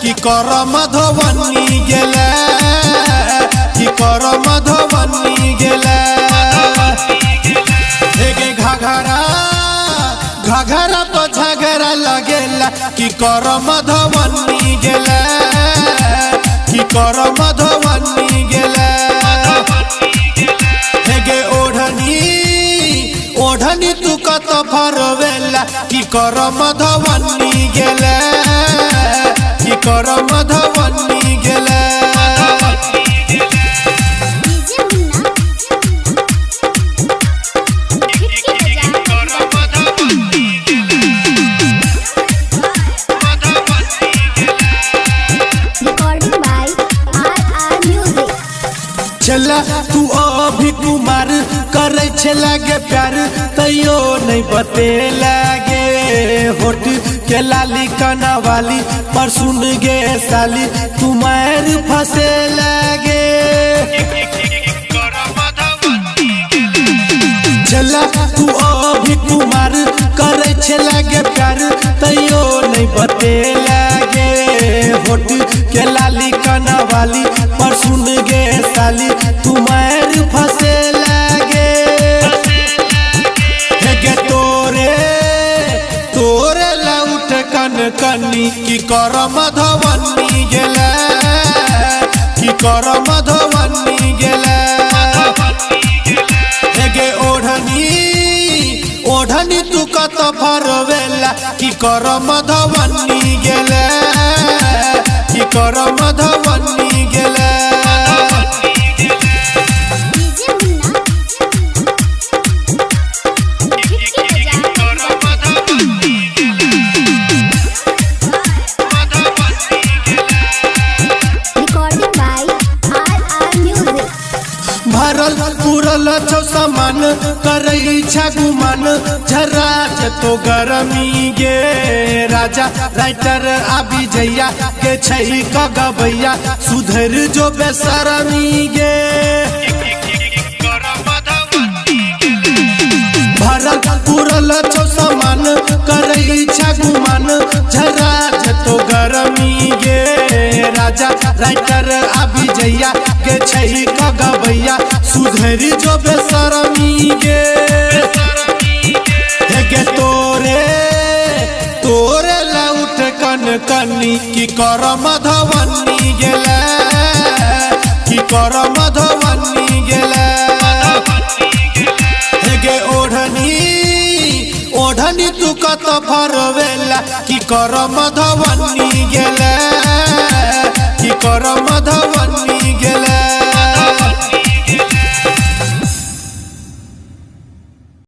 कि कर मधुबनी गेला कि कर मधुबनी गेला हेगे घाघरा घाघरा पर झगड़ा लगेला कि कर मधुबनी गेला कि कर मधुबनी गेला हेगे ओढ़नी ओढ़नी तू कत भरवेला कि कर मधुबनी गेला कि कर मधुबनी गेला चला तू अभी कुमार करे लगे प्यार तैयो नहीं बते लगे होट के लाली कना वाली पर सुन गे साली तुम्हार फंसे लगे चला तू अभी कुमार करे लगे प्यार तैयो नहीं बते लगे होट के लाली कना वाली पर सुन गे साली तुम्हार फंसे लगे हेगे तोरे तोरे लौट कन कनी कि कर मधुबनी गेला कि कर मधुबनी गेला हेगे ओढ़नी ओढ़नी तू कत भरवेला कि कर मधुबनी गेला कि कर मधुबनी गेला भरल पूरल छौ सामान करे इच्छा गुमान झरा तो गरमी गे राजा राइटर आबी जैया के छई कगबैया सुधर जो बेसरमी गे भरल पूरल छौ सामान करे इच्छा गुमान झरा तो गरमी गे राजा राइटर आबी जैया के छई कगबैया सुधरी जो बेसरमी गे हेगे तोरे तोरे लौट कन कनी कि कर मधुबनी गेला कि कर मधुबनी गेला हेगे ओढ़नी ओढ़नी तू कत भरवेला कि कर मधुबनी